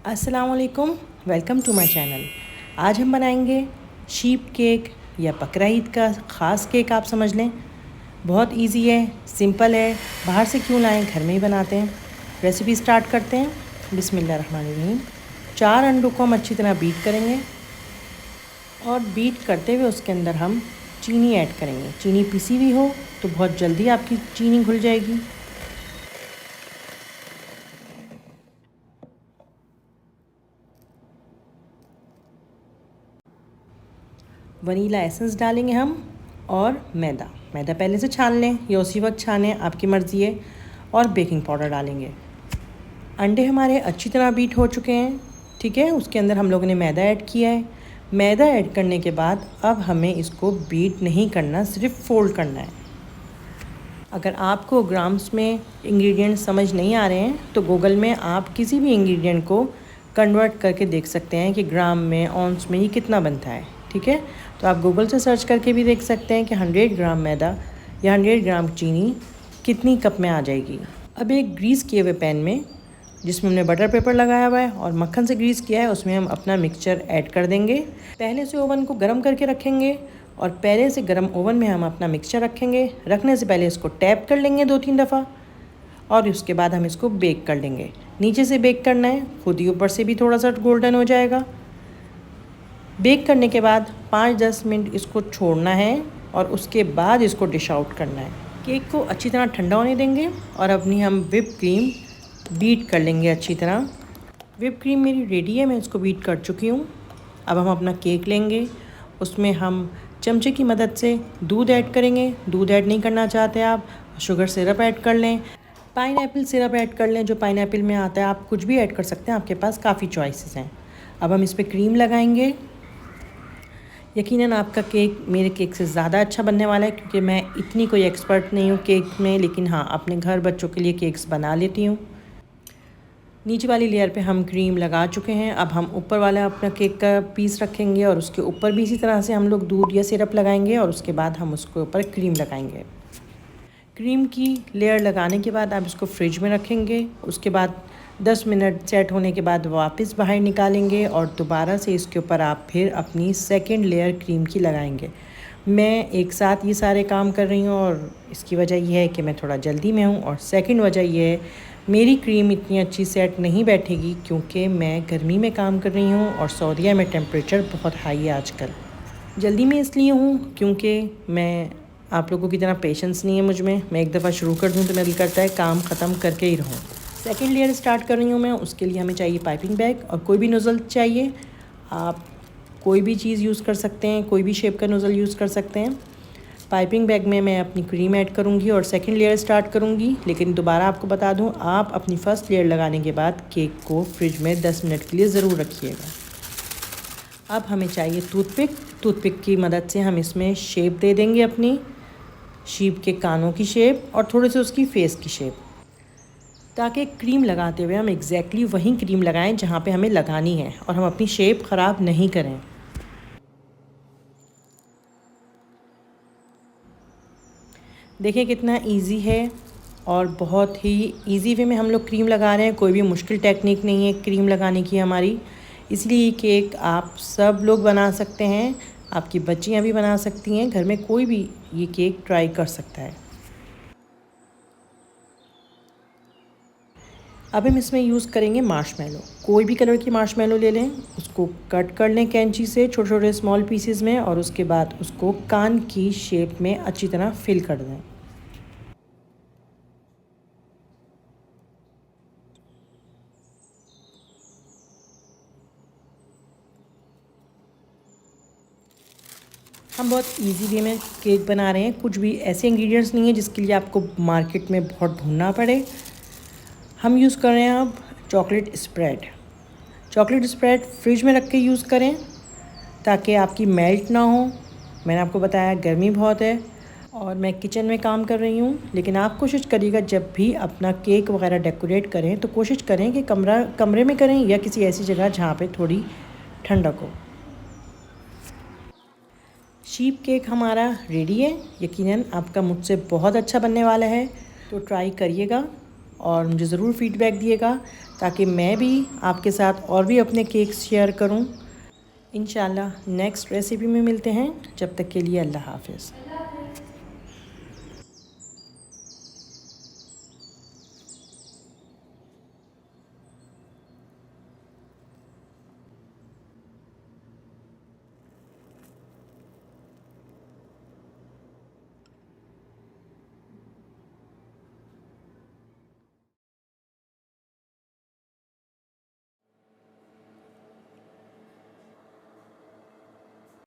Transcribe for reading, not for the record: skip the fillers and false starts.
अस्सलामुअलैकुम, welcome to my channel. आज हम बनाएंगे शीप केक या बकरा ईद का ख़ास केक आप समझ लें। बहुत इजी है, सिंपल है, बाहर से क्यों लाएं, घर में ही बनाते हैं। रेसिपी स्टार्ट करते हैं। बिस्मिल्लाहिर्रहमानिर्रहीम। 4 अंडों को हम अच्छी तरह बीट करेंगे और बीट करते हुए उसके अंदर हम चीनी ऐड करेंगे। चीनी पिसी हुई हो तो बहुत जल्दी आपकी चीनी घुल जाएगी। वनीला एसेंस डालेंगे हम और मैदा पहले से छान लें या उसी वक्त छानें, आपकी मर्ज़ी है। और बेकिंग पाउडर डालेंगे। अंडे हमारे अच्छी तरह बीट हो चुके हैं, ठीक है। उसके अंदर हम लोगों ने मैदा ऐड किया है। मैदा ऐड करने के बाद अब हमें इसको बीट नहीं करना, सिर्फ फोल्ड करना है। अगर आपको ग्राम्स में इंग्रेडिएंट समझ नहीं आ रहे हैं तो गूगल में आप किसी भी इंग्रेडिएंट को कन्वर्ट करके देख सकते हैं कि ग्राम में, ऑन्स में ये कितना बनता है, ठीक है। तो आप गूगल से सर्च करके भी देख सकते हैं कि 100 ग्राम मैदा या 100 ग्राम चीनी कितनी कप में आ जाएगी। अब एक ग्रीस किए हुए पैन में, जिसमें हमने बटर पेपर लगाया हुआ है और मक्खन से ग्रीस किया है, उसमें हम अपना मिक्सचर ऐड कर देंगे। पहले से ओवन को गर्म करके रखेंगे और पहले से गर्म ओवन में हम अपना मिक्सचर रखेंगे। रखने से पहले इसको टैप कर लेंगे 2-3 दफ़ा और उसके बाद हम इसको बेक कर लेंगे। नीचे से बेक करना है, खुद ही ऊपर से भी थोड़ा सा गोल्डन हो जाएगा। बेक करने के बाद 5-10 मिनट इसको छोड़ना है और उसके बाद इसको डिश आउट करना है। केक को अच्छी तरह ठंडा होने देंगे और अपनी हम व्हिप क्रीम बीट कर लेंगे अच्छी तरह। व्हिप क्रीम मेरी रेडी है, मैं इसको बीट कर चुकी हूँ। अब हम अपना केक लेंगे, उसमें हम चमचे की मदद से दूध ऐड करेंगे। दूध ऐड नहीं करना चाहते आप, शुगर सिरप ऐड कर लें, पाइनएप्पल सिरप ऐड कर लें, जो पाइनएप्पल में आता है। आप कुछ भी ऐड कर सकते हैं, आपके पास काफ़ी चॉइसेस हैं। अब हम इस पर क्रीम लगाएंगे। यकीनन आपका केक मेरे केक से ज़्यादा अच्छा बनने वाला है, क्योंकि मैं इतनी कोई एक्सपर्ट नहीं हूँ केक में, लेकिन हाँ, अपने घर बच्चों के लिए केक्स बना लेती हूँ। नीचे वाली लेयर पे हम क्रीम लगा चुके हैं। अब हम ऊपर वाला अपना केक का पीस रखेंगे और उसके ऊपर भी इसी तरह से हम लोग दूध या सिरप लगाएंगे और उसके बाद हम उसके ऊपर क्रीम लगाएंगे। क्रीम की लेयर लगाने के बाद आप इसको फ्रिज में रखेंगे। उसके बाद 10 मिनट सेट होने के बाद वापस बाहर निकालेंगे और दोबारा से इसके ऊपर आप फिर अपनी सेकंड लेयर क्रीम की लगाएंगे। मैं एक साथ ये सारे काम कर रही हूँ और इसकी वजह यह है कि मैं थोड़ा जल्दी में हूँ, और सेकंड वजह यह है मेरी क्रीम इतनी अच्छी सेट नहीं बैठेगी क्योंकि मैं गर्मी में काम कर रही हूँ और सऊदीया में टेम्परेचर बहुत हाई है आजकल। जल्दी में इसलिए हूँ क्योंकि मैं आप लोगों की तरह पेशेंस नहीं है मुझ में। मैं एक दफ़ा शुरू कर दूँ तो मेरा दिल करता है काम ख़त्म करके ही रहूँ। सेकंड लेयर स्टार्ट कर रही हूँ मैं। उसके लिए हमें चाहिए पाइपिंग बैग और कोई भी नोज़ल चाहिए। आप कोई भी चीज़ यूज़ कर सकते हैं, कोई भी शेप का नोज़ल यूज़ कर सकते हैं। पाइपिंग बैग में मैं अपनी क्रीम ऐड करूँगी और सेकंड लेयर स्टार्ट करूँगी। लेकिन दोबारा आपको बता दूँ, आप अपनी फ़र्स्ट लेयर लगाने के बाद केक को फ्रिज में 10 मिनट के लिए ज़रूर रखिएगा। अब हमें चाहिए टूथपिक की मदद से हम इसमें शेप दे देंगे, अपनी शीप के कानों की शेप और थोड़े से उसकी फेस की शेप, ताकि क्रीम लगाते हुए हम एग्जैक्टली वहीं क्रीम लगाएं जहाँ पे हमें लगानी है और हम अपनी शेप ख़राब नहीं करें। देखिए कितना इजी है और बहुत ही इजी वे में हम लोग क्रीम लगा रहे हैं। कोई भी मुश्किल टेक्निक नहीं है क्रीम लगाने की हमारी। इसलिए ये केक आप सब लोग बना सकते हैं, आपकी बच्चियां भी बना सकती हैं। घर में कोई भी ये केक ट्राई कर सकता है। अब हम इसमें यूज़ करेंगे मार्शमेलो। कोई भी कलर की मार्शमेलो ले लें, उसको कट कर लें कैंची से छोटे छोटे स्मॉल पीसेस में और उसके बाद उसको कान की शेप में अच्छी तरह फिल कर दें। हम बहुत इजी वे में केक बना रहे हैं। कुछ भी ऐसे इंग्रेडिएंट्स नहीं है जिसके लिए आपको मार्केट में बहुत ढूंढना पड़े। हम यूज़ कर रहे हैं अब chocolate spread. Chocolate spread fridge में रख के यूज़ करें ताकि आपकी मेल्ट ना हो। मैंने आपको बताया गर्मी बहुत है और मैं किचन में काम कर रही हूँ, लेकिन आप कोशिश करिएगा जब भी अपना केक वगैरह डेकोरेट करें तो कोशिश करें कि कमरे में करें या किसी ऐसी जगह जहाँ पे थोड़ी ठंडक हो। शीप केक हमारा रेडी है। यकीनन आपका मुझसे बहुत अच्छा बनने वाला है, तो ट्राई करिएगा और मुझे ज़रूर फीडबैक दिएगा ताकि मैं भी आपके साथ और भी अपने केक्स शेयर करूं। इंशाल्लाह नेक्स्ट रेसिपी में मिलते हैं, जब तक के लिए अल्लाह हाफ़िज़।